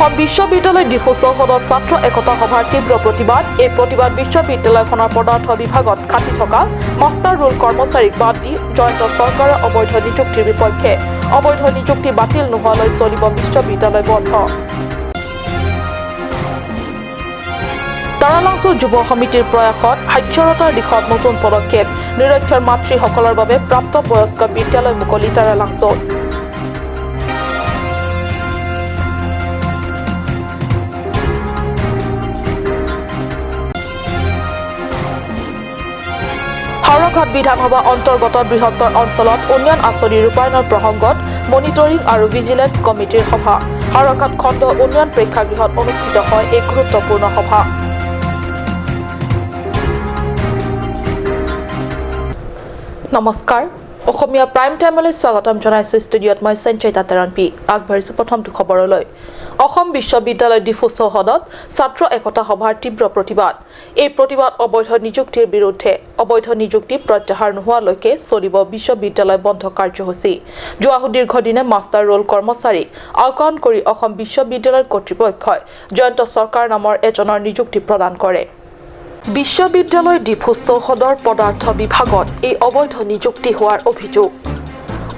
অসম বিশ্ববিদ্যালয় ডিফু চৌহদত ছাত্ৰ একতা সভাৰ তীব্ৰ প্ৰতিবাদ। এই প্ৰতিবাদ বিশ্ববিদ্যালয়খনৰ পদাৰ্থ বিভাগত খাটি থকা মাষ্টাৰ ৰোল কৰ্মচাৰীক বাদ দি জয়ন্ত চৰকাৰৰ অবৈধ নিযুক্তিৰ বিপক্ষে। অবৈধ নিযুক্তি বাতিল নোহোৱালৈ চলিব বিশ্ববিদ্যালয় বন্ধ। তাৰালাংচু যুৱ সমিতিৰ প্ৰয়াসত সাক্ষৰতাৰ দিশত নতুন পদক্ষেপ। নিৰক্ষৰ মাতৃসকলৰ বাবে প্ৰাপ্তবয়স্ক বিদ্যালয় মুকলি তাৰালাংচুত। হাওৰাঘাট বিধানসভা অন্তৰ্গত বৃহত্তৰ অঞ্চলত উন্নয়ন আঁচনি ৰূপায়ণৰ প্ৰসংগত মনিটৰিং আৰু ভিজিলেন্স কমিটিৰ সভা। হাওৰাঘাট খণ্ড উন্নয়ন প্ৰেক্ষাগৃহত অনুষ্ঠিত হয় এই গুৰুত্বপূৰ্ণ সভা। নমস্কাৰ, অসমীয়া প্ৰাইম টাইমলৈ স্বাগতম জনাইছো। ষ্টুডিঅ'ত মই সঞ্চয়িতা তেৰণপি আগবাঢ়িছো প্ৰথমটো খবৰলৈ। অসম বিশ্ববিদ্যালয় ডিফু চৌহদত ছাত্ৰ একতা সভাৰ তীব্ৰ প্ৰতিবাদ। এই প্ৰতিবাদ অবৈধ নিযুক্তিৰ বিৰুদ্ধে। অবৈধ নিযুক্তি প্ৰত্যাহাৰ নোহোৱালৈকে চলিব বিশ্ববিদ্যালয় বন্ধ কাৰ্যসূচী। যোৱা দীৰ্ঘদিনে মাষ্টাৰ ৰোল কৰ্মচাৰীক আওকাণ কৰি অসম বিশ্ববিদ্যালয় কৰ্তৃপক্ষই জয়ন্ত চৰকাৰ নামৰ এজনৰ নিযুক্তি প্ৰদান কৰে। বিশ্ববিদ্যালয় ডিফু চৌহদৰ পদাৰ্থ বিভাগত এই অবৈধ নিযুক্তি হোৱাৰ অভিযোগ।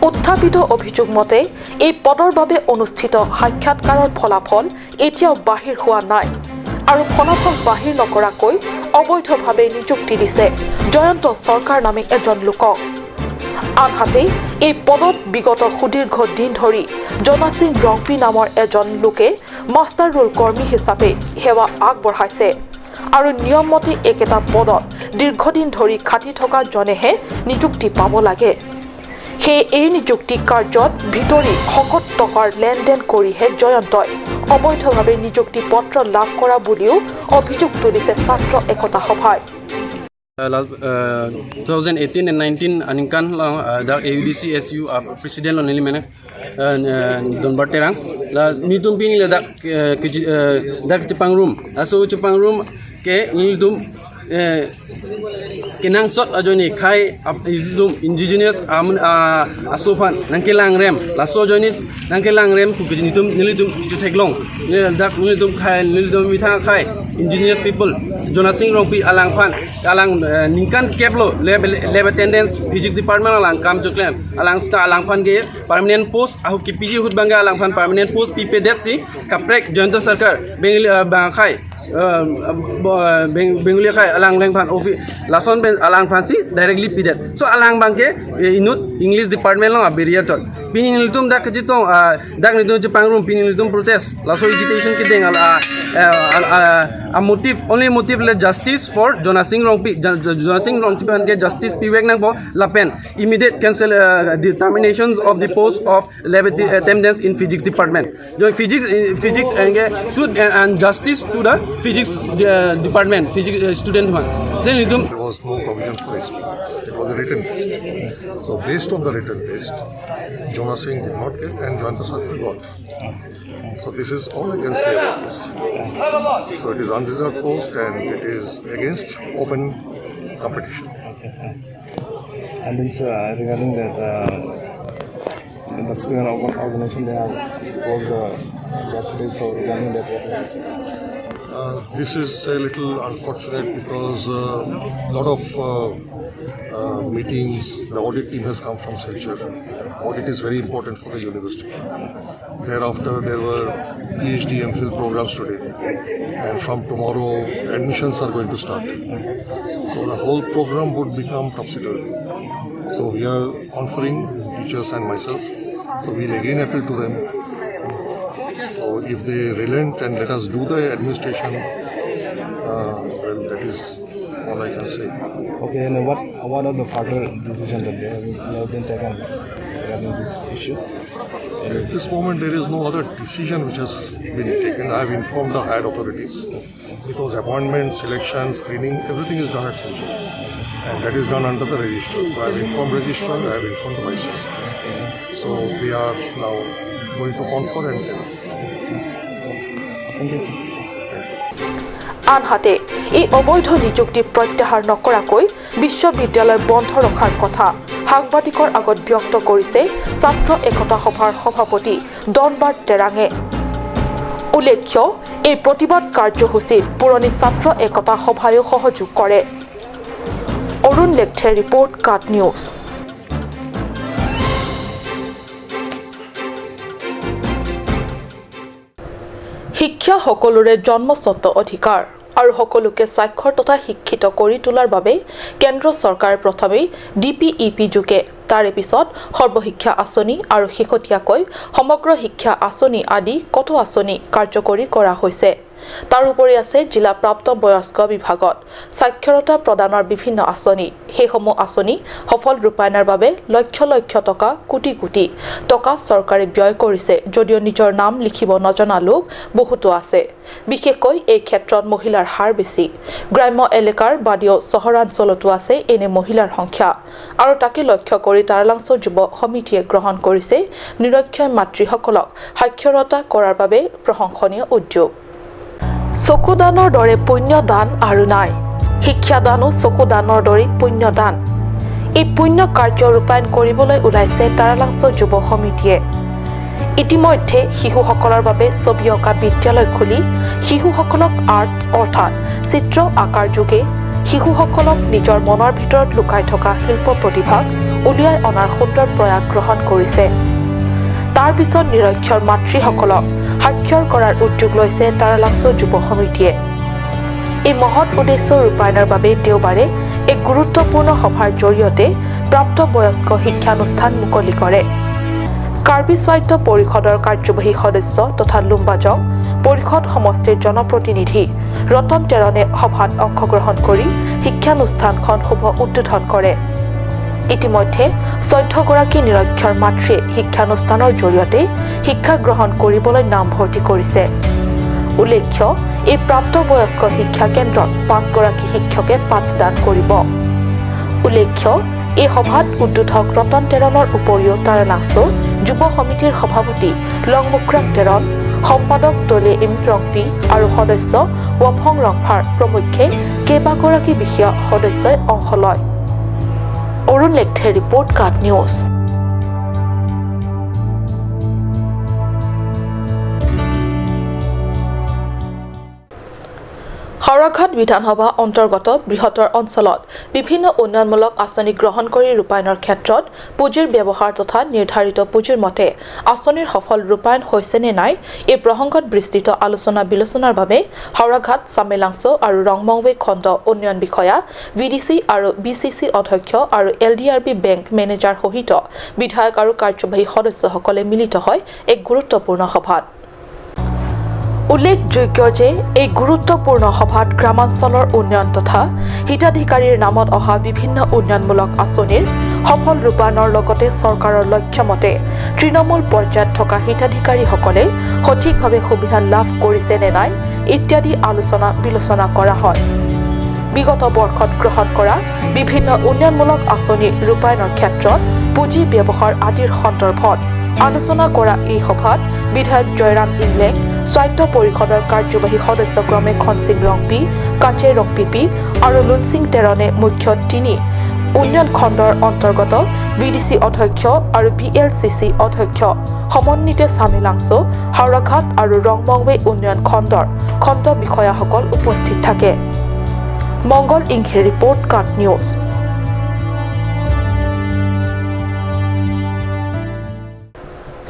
উত্থাপিত অভিযোগ মতে এই পদৰ বাবে অনুষ্ঠিত সাক্ষাৎকাৰৰ ফলাফল এতিয়াও বাহিৰ হোৱা নাই আৰু ফলাফল বাহিৰ নকৰাকৈ অবৈধভাৱে নিযুক্তি দিছে জয়ন্ত চৰকাৰ নামে এজন লোকক। আনহাতে এই পদত বিগত সুদীৰ্ঘ দিন ধৰি জনা সিং ৰংপি নামৰ এজন লোকে মাষ্টাৰ ৰোল কৰ্মী হিচাপে সেৱা আগবঢ়াইছে আৰু নিয়মমতে একেটা পদত দীৰ্ঘদিন ধৰি খাটি থকা জনেহে নিযুক্তি পাব লাগে। সেয়ে এই নিযুক্তি কাৰ্যত ভিতৰি শকত টকাৰ লেনদেন কৰিহে জয়ন্তই অবৈধভাৱে নিযুক্তি পত্ৰ লাভ কৰা বুলিও অভিযোগ তুলিছে ছাত্ৰ একতা সভাই। 2018 and 19 aningkan dak AUDC SU president only mena don barterang la nitum pini la dak Jepang room aso Jepang room ke nitum kenang sot ajoni khai nitum indigenous asofan nangkelang rem la so joinis nangkelang rem ku nitum nitum teglong dak nitum khai nitum mitha khai indigenous people Jona Singh Rongpi alang fan alang ningkan keblo lab attendance physics department alang kam joklen alang sta alang fan ge permanent post ahu ki PG hut banga alang fan permanent post pipe det si kaprek Jayanta Sarkar bang khai Bengali khai alang leng fan office lason ben alang fan si directly pidet so alang bangke inut English department long abiriya tot pinil tum dak jitong dak nitum Jepang room pinil tum protest laso agitation ke deng a motive only motive le justice for Jona Singh Rongpi han ke justice piwek nang bo lapen immediate cancel determinations of the post of lab attendance in physics department jo physics should and justice to the physics department physics student one then there was no provision for experience. It was a written test. So based on the written test, Jona Singh did not get and Jayanta Sarkar got. So this is all I can say about this. So it is unreserved post and it is against open competition. And this regarding that the student organization they have closed the job today, so regarding that. This is a little unfortunate because a lot of meetings, the audit team has come from Silchar. Audit is very important for the university. Thereafter, there were PhD MPhil programs today, and from tomorrow, admissions are going to start. So the whole program would become topsy-turvy. So we are offering teachers and myself. So we'll again appeal to them. So if they relent and let us do the administration, well, that is all I can say. Okay, and what are the further decisions that they have been taken regarding this issue? At this moment, there is no other decision which has been taken. I have informed the higher authorities because appointments, selections, screening, everything is done at Central, and that is done under the registrar. So I have informed registrar, I have informed the vice chancellor. So they are now going to confer and tell us. Thank you. আনহাতে এই অবৈধ নিযুক্তি প্ৰত্যাহাৰ নকৰাকৈ বিশ্ববিদ্যালয় বন্ধ ৰখাৰ কথা সাংবাদিকৰ আগত ব্যক্ত কৰিছে ছাত্ৰ একতা সভাৰ সভাপতি ডনবাৰ্ট টেৰাঙে। উল্লেখ্য এই প্ৰতিবাদ কাৰ্যসূচীত পুৰণি ছাত্ৰ একতা সভায়ো সহযোগ কৰে অৰুণ লেখথে ৰিপৰ্ট কাট নিউজ শিক্ষা সকলোৰে জন্মস্বত্ব অধিকাৰ আৰু সকলোকে স্বাক্ষৰ তথা শিক্ষিত কৰি তোলাৰ বাবে কেন্দ্ৰ চৰকাৰে প্ৰথমে ডিপিইপি যোগে তাৰে পিছত সৰ্বশিক্ষা আঁচনি আৰু শেহতীয়াকৈ সমগ্ৰ শিক্ষা আঁচনি আদি কত আঁচনি কাৰ্যকৰী কৰা হৈছে তাৰ উপৰি আছে জিলা প্ৰাপ্ত বয়স্ক বিভাগত স্বাক্ষৰতা প্ৰদানৰ বিভিন্ন আঁচনি সেইসমূহ আঁচনি সফল ৰূপায়ণৰ বাবে লক্ষ লক্ষ টকা কোটি কোটি টকা চৰকাৰে ব্যয় কৰিছে যদিও নিজৰ নাম লিখিব নজনা লোক বহুতো আছে বিশেষকৈ এই ক্ষেত্ৰত মহিলাৰ হাৰ বেছি গ্ৰাম্য এলেকাৰ বাদিও চহৰাঞ্চলতো আছে এনে মহিলাৰ সংখ্যা আৰু তাকে লক্ষ্য কৰি তাৰালাংচ যুৱ সমিতিয়ে গ্ৰহণ কৰিছে নিৰক্ষৰ মাতৃসকলক সাক্ষৰতা কৰাৰ বাবে প্ৰশংসনীয় উদ্যোগ চকুদানৰ দৰে পুণ্যদান আৰু নাই শিক্ষাদানো চকুদানৰ দৰে পুণ্যদান এই পুণ্য কাৰ্য ৰূপায়ণ কৰিবলৈ ওলাইছে তাৰালাংচ যুৱ সমিতিয়ে ইতিমধ্যে শিশুসকলৰ বাবে ছবি অঁকা বিদ্যালয় খুলি শিশুসকলক আৰ্ট অৰ্থাৎ চিত্ৰ আকাৰ যোগে শিশুসকলক নিজৰ মনৰ ভিতৰত লুকাই থকা শিল্প প্ৰতিভাক উলিয়াই অনাৰ সুন্দৰ প্ৰয়াস গ্ৰহণ কৰিছে তাৰ পিছত নিৰক্ষৰ মাতৃসকলক সাক্ষৰ কৰাৰ উদ্যোগ লৈছে তাৰালাংচ যুৱ সমিতিয়ে এই মহৎ উদ্দেশ্য ৰূপায়ণৰ বাবে দেওবাৰে এক গুৰুত্বপূৰ্ণ সভাৰ জৰিয়তে প্ৰাপ্তবয়স্ক শিক্ষানুষ্ঠান মুকলি কৰে কাৰ্বি স্বায়ত্ত পৰিষদৰ কাৰ্যবাহী সদস্য তথা লুম্বাজং পৰিষদ সমষ্টিৰ জনপ্ৰতিনিধি ৰতন তেৰণে সভাত অংশগ্ৰহণ কৰি শিক্ষানুষ্ঠানখন শুভ উদ্বোধন কৰে ইতিমধ্যে 14 গৰাকী নিৰক্ষৰ মাতৃয়ে শিক্ষানুষ্ঠানৰ জৰিয়তে শিক্ষা গ্ৰহণ কৰিবলৈ নাম ভৰ্তি কৰিছে উল্লেখ্য এই প্ৰাপ্তবয়স্ক শিক্ষা কেন্দ্ৰত 5 গৰাকী শিক্ষকে পাঠদান কৰিব উল্লেখ্য এই সভাত উদ্বোধক ৰতন তেৰণৰ উপৰিও তাৰালাংচ যুৱ সমিতিৰ সভাপতি লংমুক্ৰাং তেৰণ সম্পাদক দলে ৰংপি আৰু সদস্য ৱাফং ৰংফাৰ প্ৰমুখ্যে কেইবাগৰাকী বিষয়া সদস্যই অংশ লয় অৰুণ লেখথে ৰিপৰ্ট কাট নিউজ হাওৰাঘাট বিধানসভা অন্তৰ্গত বৃহত্তৰ অঞ্চলত বিভিন্ন উন্নয়নমূলক আঁচনি গ্ৰহণ কৰি ৰূপায়ণৰ ক্ষেত্ৰত পুঁজিৰ ব্যৱহাৰ তথা নিৰ্ধাৰিত পুঁজিৰ মতে আঁচনিৰ সফল ৰূপায়ণ হৈছে নে নাই এই প্ৰসংগত বিস্তৃত আলোচনা বিলোচনাৰ বাবে হাওৰাঘাট চামেলাংচ আৰু ৰংমংৱে খণ্ড উন্নয়ন বিষয়া ভিডিচি আৰু বিচিচি অধ্যক্ষ আৰু এলডিআৰবি বেংক মেনেজাৰ সহিত বিধায়ক আৰু কাৰ্যবাহী সদস্যসকলে মিলিত হয় এক গুৰুত্বপূৰ্ণ সভাত উল্লেখযোগ্য যে এই গুৰুত্বপূৰ্ণ সভাত গ্ৰামাঞ্চলৰ উন্নয়ন তথা হিতাধিকাৰীৰ নামত অহা বিভিন্ন উন্নয়নমূলক আঁচনিৰ সফল ৰূপায়ণৰ লগতে চৰকাৰৰ লক্ষ্যমতে তৃণমূল পৰ্যায়ত থকা হিতাধিকাৰীসকলে সঠিকভাৱে সুবিধা লাভ কৰিছে নে নাই ইত্যাদি আলোচনা বিলোচনা কৰা হয় বিগত বৰ্ষত গ্ৰহণ কৰা বিভিন্ন উন্নয়নমূলক আঁচনি ৰূপায়ণৰ ক্ষেত্ৰত পুঁজি ব্যৱহাৰ আদিৰ সন্দৰ্ভত আলোচনা কৰা এই সভাত বিধায়ক জয়ৰাম ইংলেং স্বায়ত্ত পৰিষদৰ কাৰ্যবাহী সদস্য ক্ৰমে খনসিং ৰংপি কাচে ৰংপিপি আৰু লুনসিং তেৰণে মুখ্য 3 উন্নয়ন খণ্ডৰ অন্তৰ্গত ভিডিচি অধ্যক্ষ আৰু বিএলচিচি অধ্যক্ষ সমন্বিতে চামেলাংচ হাওৰাঘাট আৰু ৰংমংৱে উন্নয়ন খণ্ডৰ খণ্ড বিষয়াসকল উপস্থিত থাকে মংগল ইংঘে ৰিপৰ্ট কাট নিউজ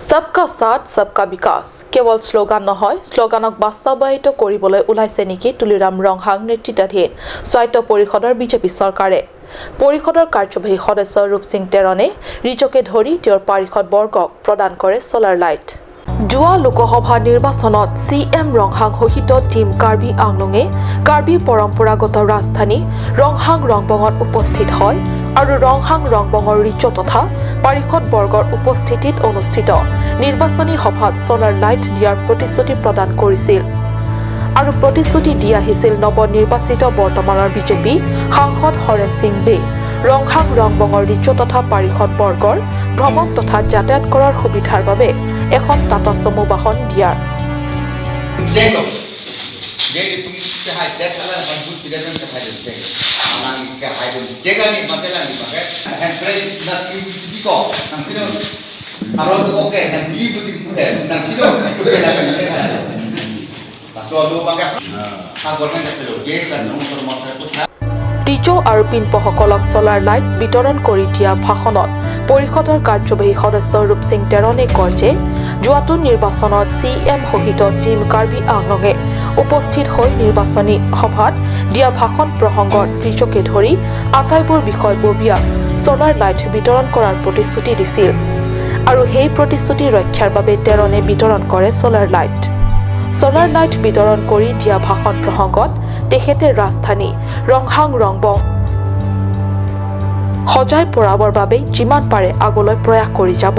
सबका साथ सबका विकास केवल स्लोगान নহয় স্লোগানক বাস্তৱায়িত কৰিবলৈ ওলাইছে নেকি তুলিৰাম ৰংহাং নেতৃত্বাধীন স্বায়ত্ত পৰিষদৰ বিজেপি চৰকাৰে পৰিষদৰ কাৰ্যবাহী সদস্য ৰূপসিং তেৰণে ৰিজকে ধৰি তেওঁৰ পাৰিষদ বৰ্গক প্ৰদান কৰে সোলাৰ লাইট যোৱা লোকসভা নিৰ্বাচনত সিএম ৰংহাং সহিত টিম কাৰ্বি আংলঙে কাৰ্বি পৰম্পৰাগত ৰাজধানী ৰংহাং ৰংবঙত উপস্থিত হয় আৰু ৰংহাং ৰংবঙৰ ৰিজ তথা পাৰিষদ বৰ্গৰ উপস্থিতিত অনুষ্ঠিত নিৰ্বাচনী সভাত সোলাৰ লাইট দিয়াৰ প্ৰতিশ্ৰুতি প্ৰদান কৰিছিল আৰু প্ৰতিশ্ৰুতি দি আহিছিল নৱনিৰ্বাচিত বৰ্তমানৰ বিজেপি সাংসদ হৰেন সিং বে ৰংহাং ৰংবঙৰ ৰিজ তথা পাৰিষদ বৰ্গৰ ভ্ৰমণ তথা যাতায়াত কৰাৰ সুবিধাৰ বাবে এখন টাটা চমু বাহন দিয়াৰ টিজো আৰু পিনপসকলক চলাৰ লাইট বিতৰণ কৰি দিয়া ভাষণত পৰিষদৰ কাৰ্যবাহী সদস্য ৰূপ সিং তেৰণে কয় যে যোৱাটো নিৰ্বাচনত CM সহিত টিম কাৰ্বি আংলঙে উপস্থিত হৈ নিৰ্বাচনী সভাত দিয়া ভাষণ প্ৰসংগত টিজোকে ধৰি আটাইবোৰ বিষয়ববীয়া চলাৰ লাইট বিতৰণ কৰাৰ প্ৰতিশ্ৰুতি দিছিল আৰু সেই প্ৰতিশ্ৰুতি ৰক্ষাৰ বাবে তেৰণে বিতৰণ কৰে চলাৰ লাইট বিতৰণ কৰি দিয়া ভাষণ প্ৰসংগত তেখেতে ৰাজধানী ৰংহাং ৰংবং সজাই পৰাবৰ বাবে যিমান পাৰে আগলৈ প্ৰয়াস কৰি যাব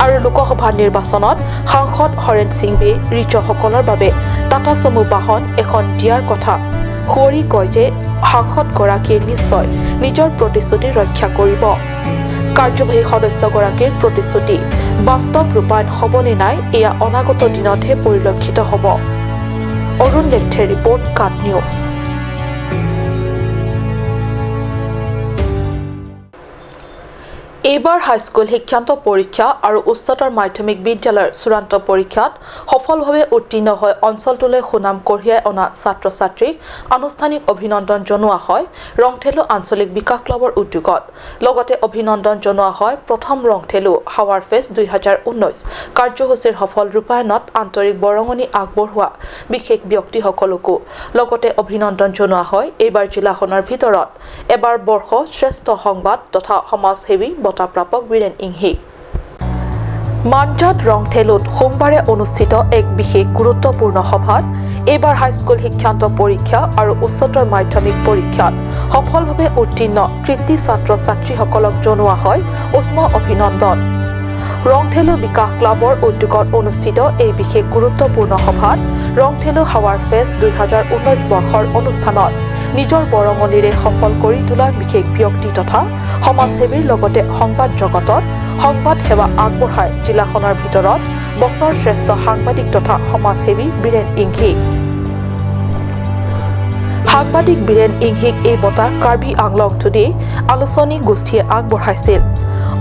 আৰু লোকসভা নিৰ্বাচনত সাংসদ হৰেন সিংবে ৰিজসকলৰ বাবে টাটা চমু বাহন এখন দিয়াৰ কথা সুঁৱৰি কয় যে সাংসদগৰাকীয়ে নিশ্চয় নিজৰ প্ৰতিশ্ৰুতি ৰক্ষা কৰিব কাৰ্যবাহী সদস্যগৰাকীৰ প্ৰতিশ্ৰুতি বাস্তৱ ৰূপায়ণ হ'বনে নাই এয়া অনাগত দিনতহে পৰিলক্ষিত হ'ব অৰুণ লেথে ৰিপৰ্ট কাট নিউজ এইবাৰ হাইস্কুল শিক্ষান্ত পৰীক্ষা আৰু উচ্চতৰ মাধ্যমিক বিদ্যালয়ৰ চূড়ান্ত পৰীক্ষাত সফলভাৱে উত্তীৰ্ণ হৈ অঞ্চলটোলৈ সুনাম কঢ়িয়াই অনা ছাত্ৰ-ছাত্ৰীক আনুষ্ঠানিক অভিনন্দন জনোৱা হয় ৰংথেলো আঞ্চলিক বিকাশ ক্লাবৰ উদ্যোগত লগতে অভিনন্দন জনোৱা হয় প্ৰথম ৰংথেলো হাৱাৰ ফেষ্ট 2019 কাৰ্যসূচীৰ সফল ৰূপায়ণত আন্তৰিক বৰঙণি আগবঢ়োৱা বিশেষ ব্যক্তিসকলকো লগতে অভিনন্দন জনোৱা হয় এইবাৰ জিলাখনৰ ভিতৰত এবাৰ বৰ্ষ শ্ৰেষ্ঠ সংবাদ তথা সমাজসেৱী বঁটাপ্ৰাপক বীৰেন ইংহিক মানজাত ৰংথেলোত সোমবাৰে অনুষ্ঠিত এক বিশেষ গুৰুত্বপূৰ্ণ সভাত এইবাৰ হাইস্কুল শিক্ষান্ত পৰীক্ষা আৰু উচ্চতৰ মাধ্যমিক পৰীক্ষাত সফলভাৱে উত্তীৰ্ণ কৃতি ছাত্ৰ-ছাত্ৰীসকলক জনোৱা হয় উষ্ম অভিনন্দন ৰংথেলো বিকাশ ক্লাবৰ উদ্যোগত অনুষ্ঠিত এই বিশেষ গুৰুত্বপূৰ্ণ সভাত ৰংথেলো হাৱাৰ ফেষ্ট 2019 বৰ্ষৰ অনুষ্ঠানত নিজৰ বৰঙণিৰে সফল কৰি তোলা বিশেষ ব্যক্তি তথা সমাজসেৱীৰ লগতে সংবাদ জগতত সংবাদ সেৱা আগবঢ়াই জিলাখনৰ ভিতৰত বছৰ শ্ৰেষ্ঠ সাংবাদিক তথা সমাজসেৱী বীৰেন ইংহিক সাংবাদিক বীৰেন ইংহিক এই বঁটা কাৰ্বি আংলং টুডে আলোচনী গোষ্ঠীয়ে আগবঢ়াইছিল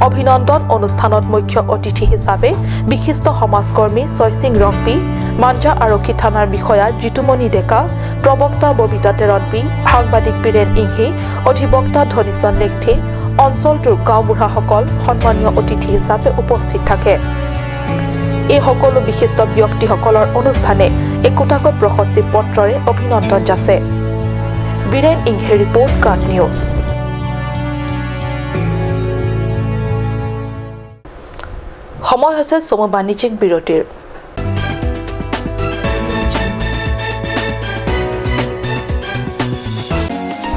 অভিনন্দন অনুষ্ঠানত মুখ্য অতিথি হিচাপে বিশিষ্ট সমাজকৰ্মী ছয়সিং ৰংপি মাঞ্জা আৰক্ষী থানাৰ বিষয়া জিতুমণি ডেকা প্ৰবক্তা ববিতা তেৰণপি সাংবাদিক বীৰেন ইংহি অধিবক্তা ধনীচন লেখথে অঞ্চলটোৰ গাঁওবুঢ়াসকল সন্মানীয় অতিথি হিচাপে উপস্থিত থাকে এই সকলো বিশিষ্ট ব্যক্তিসকলৰ অনুষ্ঠানে একোটাকৈ প্ৰশস্তি পত্ৰৰে অভিনন্দন যাচে বীৰেন ইংহি ৰিপৰ্ট কাট নিউজ সময় হৈছে চমু বাণিজ্যিক বিৰতিৰ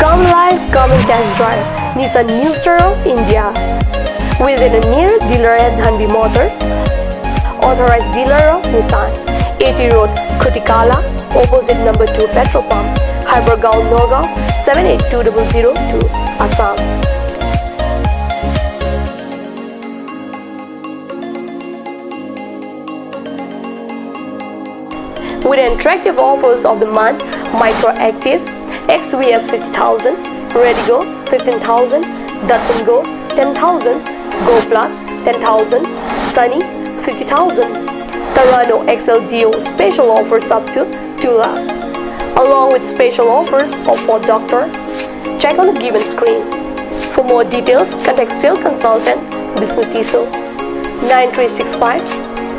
Come live, come and test drive Nissan New Star India. Visit a nearest dealer at Dhanbi Motors. Authorized dealer of Nissan. 80 Road, Kutikala, opposite number 2 Petrol Pump, Hypergaon, Nagaon, 782002, Assam. With attractive offers of the month, Micro Active, XVS 50,000, Redigo 15,000, Datsun Go 10,000, Go Plus 10,000, Sunny 50,000. Tarano XL Dio special offers up to 2 lakh. Along with special offers of Ford Doctor. Check on the given screen. For more details, contact sales consultant Bisnu Tiso 9365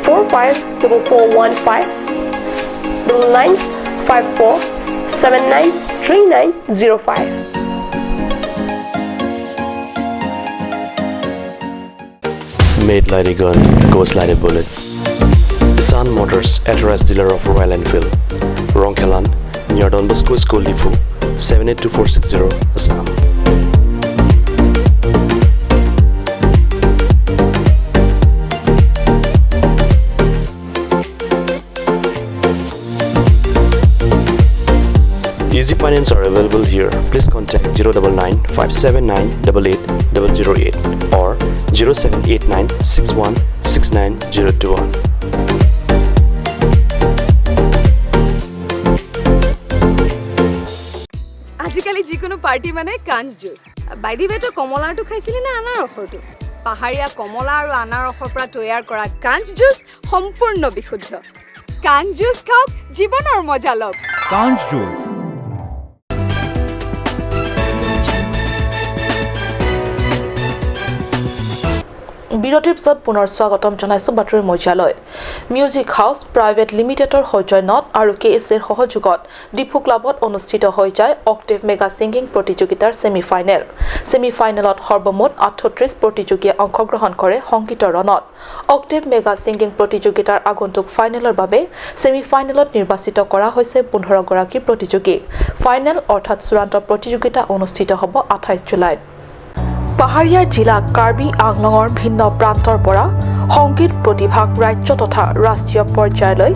454415 9954 793905. Made like a gun, goes like a bullet. Sun Motors, authorized dealer of Royal Enfield, Ronkelan, near Don Bosco School Depot, 782460, Assam. Easy finance are available here. Please contact 099 579 88008 or 0789 61 69021. আজিকালি যিকোনো party মানে কাঞ্চ juice বাইদি বেটো কমলাটো খাইছিলি না আনাৰসৰটো পাহাৰীয়া কমলা আৰু আনাৰসৰ পৰা তৈয়াৰ কৰা কাঞ্চ জুচ সম্পূৰ্ণ বিশুদ্ধ কাঞ্জ জুচ খাওক জীৱনৰ মজা লওক কাঞ্জ জুচ বিৰতিৰ পিছত পুনৰ স্বাগতম জনাইছো বাতৰিৰ মজিয়ালৈ মিউজিক হাউচ প্ৰাইভেট লিমিটেডৰ সৌজন্যত আৰু কেএছএৰ সহযোগত ডিফু ক্লাবত অনুষ্ঠিত হৈ যায় অক্টেভ মেগা ছিংগিং প্ৰতিযোগিতাৰ ছেমিফাইনেলত সৰ্বমুঠ 38 প্ৰতিযোগীয়ে অংশগ্ৰহণ কৰে সংগীতৰ ৰণত অক্টেভ মেগা ছিংগিং প্ৰতিযোগিতাৰ আগন্তুক ফাইনেলৰ বাবে ছেমিফাইনেলত নিৰ্বাচিত কৰা হৈছে 15 গৰাকী প্ৰতিযোগীক ফাইনেল অৰ্থাৎ চূড়ান্ত প্ৰতিযোগিতা অনুষ্ঠিত হ'ব 28 জুলাইত পাহাৰীয়া জিলা কাৰ্বি আংলঙৰ ভিন্ন প্ৰান্তৰ পৰা সংগীত প্ৰতিভাক ৰাজ্য তথা ৰাষ্ট্ৰীয় পৰ্যায়লৈ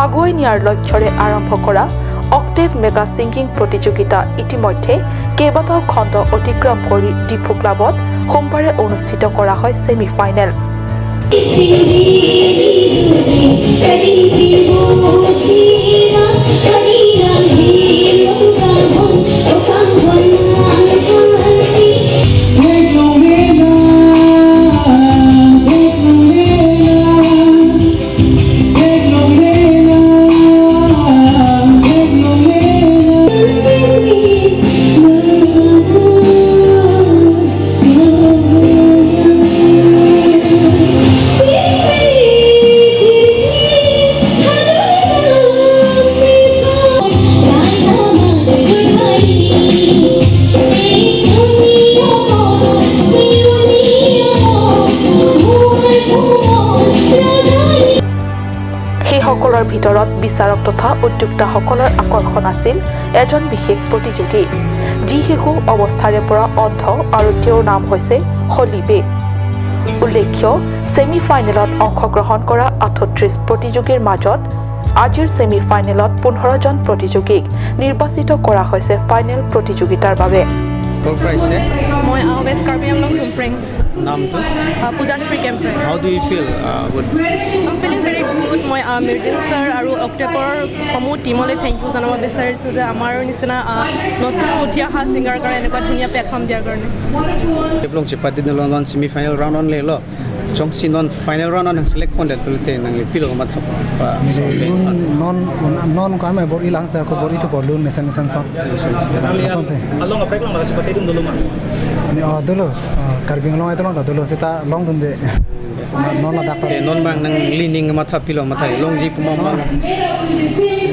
আগুৱাই নিয়াৰ লক্ষ্যৰে আৰম্ভ কৰা অক্টেভ মেগা ছিংগিং প্ৰতিযোগিতা ইতিমধ্যে কেইবাটাও খণ্ড অতিক্ৰম কৰি ডিফু ক্লাবত সোমবাৰে অনুষ্ঠিত কৰা হয় ছেমিফাইনেল সেইসকলৰ ভিতৰত বিচাৰক তথা উদ্যোক্তাসকলৰ আকৰ্ষণ আছিল এজন বিশেষ প্ৰতিযোগী যি শিশু অৱস্থাৰে পৰা অন্ধ আৰু তেওঁৰ নাম হৈছে হলিবে উল্লেখ্য ছেমিফাইনেলত অংশগ্ৰহণ কৰা 38 প্ৰতিযোগীৰ মাজত আজিৰ ছেমিফাইনেলত 15 জন প্ৰতিযোগীক নিৰ্বাচিত কৰা হৈছে ফাইনেল প্ৰতিযোগিতাৰ বাবে মই ৱেষ্ট কাৰ্বি আংলং টুমপ্ৰেং নামটো Pujashree Kemprai how do you feel good I feeling very good মই মিৰ্জিন ছাৰ আৰু অক্টেভৰ সমূহ টিমলৈ থেংক ইউ জনাব বিচাৰিছোঁ যে আমাৰ নিচিনা নতুন উঠি অহা ছিংগাৰ কাৰণে এনেকুৱা ধুনীয়া প্লেটফৰ্ম দিয়াৰ কাৰণে Develop cepat di dalam semi final round on lelo. Jong si non final round on select kondet pelte nang le pilo mat hap. non kami bor ilang sa ko bor itu bor lun mesan son. Along aprek long nak cepat idum dulu mah. Ni dulu karbing long itu long dulu sita long dunde. Non la dapat. Non bang nang leaning mat hap pilo mat hai long ji pumam bang.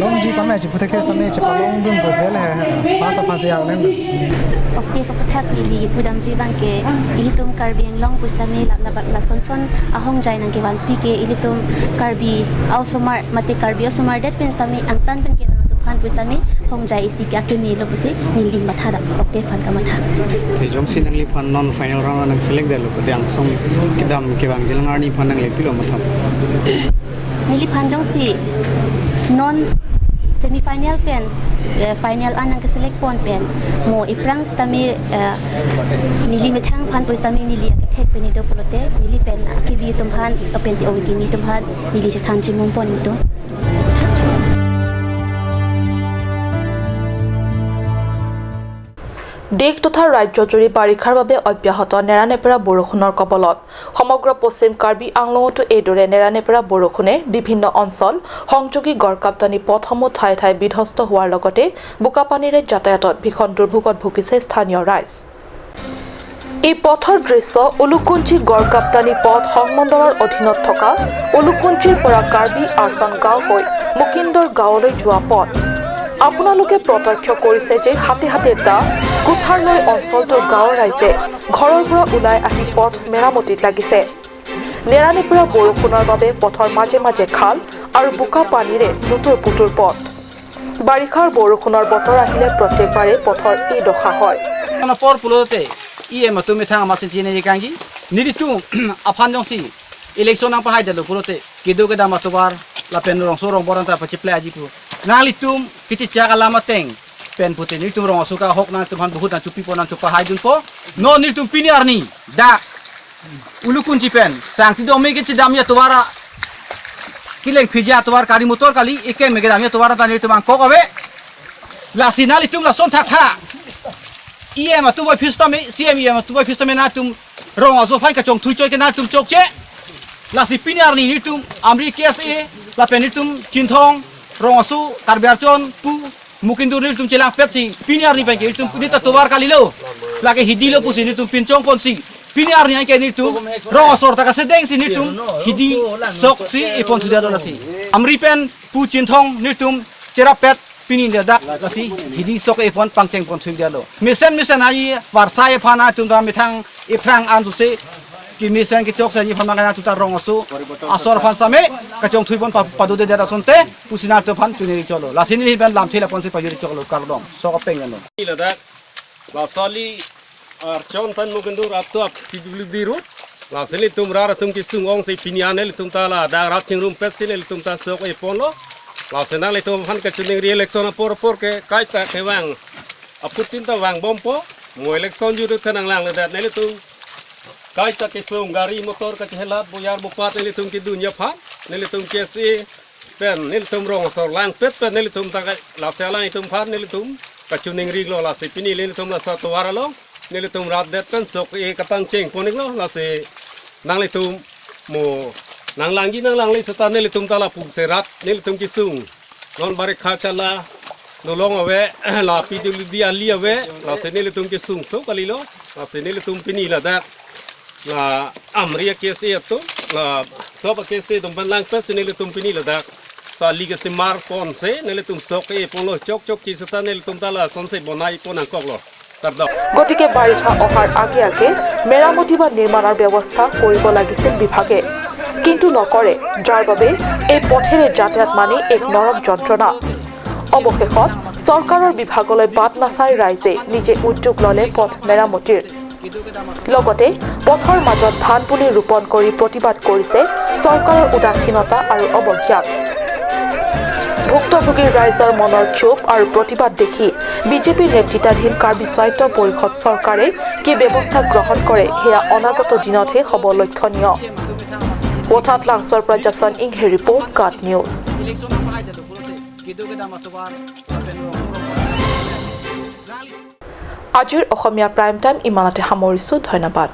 Long ji kami cepat ke sampai cepat long dun bor bel pas yang nen. Okey fakat ili pudam jibang ke ili tum karbi ang long pustami la son ahong jai nang ke wan pi ke ili tum karbi au sumar mate karbi au sumar det pen stami ang tan pen ke tu phan pustami hong jai isi ke akemi lo pusi nili matha da okey fan ka matha te jong si nang li phan non final round nang select dalo ko te ang song kidam ke bang jilangar ni phan nang le pilo matha nili phan jong si non semifinal pen final anang ke select pon pen mo iprang stami nili methang phan pustami nili thek pen do polote nili pen akibi tumphan open ti ogi ni tumphan nili se than chimum pon to দেশ তথা ৰাজ্যজুৰি বাৰিষাৰ বাবে অব্যাহত নেৰানেপেৰা বৰষুণৰ কবলত সমগ্ৰ পশ্চিম কাৰ্বি আংলঙতো এইদৰে নেৰানেপেৰা বৰষুণে বিভিন্ন অঞ্চল সংযোগী গড়কাপ্তানি পথসমূহ ঠাই ঠাই বিধ্বস্ত হোৱাৰ লগতে বোকাপানীৰে যাতায়াতত ভীষণ দুৰ্ভোগত ভুগিছে স্থানীয় ৰাইজ এই পথৰ দৃশ্য উলুকুঞ্চি গড়কাপ্তানি পথ সংমণ্ডলৰ অধীনত থকা উলুকুঞ্চিৰ পৰা কাৰ্বি আৰচন গাঁও হৈ মুকিন্দৰ গাঁৱলৈ যোৱা পথ আপোনালোকে প্ৰত্যক্ষ কৰিছে যে হাতে হাতে দা কুঠাৰলৈ অঞ্চলটোৰ গাঁৱৰ ৰাইজে ঘৰৰ পৰা ওলাই আহি পথ মেৰামতিত লাগিছে নেৰানেপেৰা বৰষুণৰ বাবে পথৰ মাজে মাজে খাল আৰু বোকা পানীৰে লুতুৰ পুতুৰ পথ বাৰিষাৰ বৰষুণৰ বতৰ আহিলে প্ৰত্যেকবাৰে পথৰ এই দশা হয় por pulote iye matu mithang ma sinchi ne kangi niritu afan jongsi election nang pahai dalo pulote kido ke dama tobar la pen rong sorong boran ta pachi play aji pu nalitum kici chaka lama teng pen puti niritum rong suka hok nang tuhan buhut nang cupi po nang cupa hai dun po no niritum piniar ni da ulukunci pen sang ti domi kici damya towara kileng phija towar kari motor kali iken mege damya towara ta niritum ang kokawe la sinalitum la son thak tha iye ma tu boy phistame cm iye ma tu boy phistame na tum rong azo phai ka chong thui choi ke na tum chok che la si piniar ni tum amri kse la pen nitum chinthong rongasu karbiarchon pu mukindur nitum chelang petsi piniar ni pengke nitum nita towar kalilo lagi hidilo pusi nitum pincong ponsi piniar ni angke nitum rongasor taka sedeng si nitum hidi sok si ipon sudah dolasi amri pen pu chinthong nitum cerapet pini dak lasi hidi sok ipon pangceng pon sudah lo misen ai warsai phana tum da mitang iprang ansu ki misen ki chok sa ni phama kana tuta rongasu asor phan same ka chong thui pon padu de da sonte pusina to phan chuni cholo lasini ni ben lam thela pon se pajuri cholo kardom so ka peng no ila dak la sali ar chon tan mugendur aptop tidul diru la seli tum rara tum ki sungong se piniane le tum ta la da rat chingrum pet sele le tum ta sok e pon lo la sena le tum phan ka chuni ri election por ke kai ta ke wang aputin ta wang bompo mo election ju tanang lang le da ne le tum kai ta ke sung gari motor ka helat boyar bupat ne le tum ki dunya phan ne le tum ke si pen ne le tum rong so lang pet pen ne le tum ta la sela ne tum phan ne le tum ka chuni ri lo la se pini le tum la sa to wara lo nele tum rat det kan sok e kapang cheng ponik lo la se nang le tum mo nang lang gi nang lang le sata nele tum tala puk se rat nele tum ki sung non bare kha chala no long ave la pi du di ali ave la se nele tum ki sung so kali lo la se nele tum pini la da la amria ke se to la so ba ke se tum ban lang pes nele tum pini la da sa liga se mar pon se nele tum sok e pon lo chok ki sata nele tum tala son se bonai pon ang kok lo গতিকে বাৰিষা অহাৰ আগে আগে মেৰামতি বা নিৰ্মাণৰ ব্যৱস্থা কৰিব লাগিছিল বিভাগে কিন্তু নকৰে যাৰ বাবে এই পথেৰে যাতায়াত মানে এক নৰক যন্ত্ৰণা অৱশেষত চৰকাৰৰ বিভাগলৈ বাট নাচাই ৰাইজে নিজে উদ্যোগ ল'লে পথ মেৰামতিৰ লগতে পথৰ মাজত ধান পুলি ৰোপণ কৰি প্ৰতিবাদ কৰিছে চৰকাৰৰ উদাসীনতা আৰু অৱজ্ঞাক ভুক্তভোগীৰ ৰাইজৰ মনৰ ক্ষোভ আৰু প্ৰতিবাদ দেখি বিজেপিৰ নেতৃত্বাধীন কাৰ্বি স্বায়ত্ত পৰিষদ চৰকাৰে কি ব্যৱস্থা গ্ৰহণ কৰে সেয়া অনাগত দিনতহে হ'ব লক্ষণীয় ওঠাত লাংচৰ পৰা জাছন ইংহে ৰিপৰ্ট কাট নিউজ আজিৰ অসমীয়া প্ৰাইম টাইম ইমানতে সামৰিছোঁ ধন্যবাদ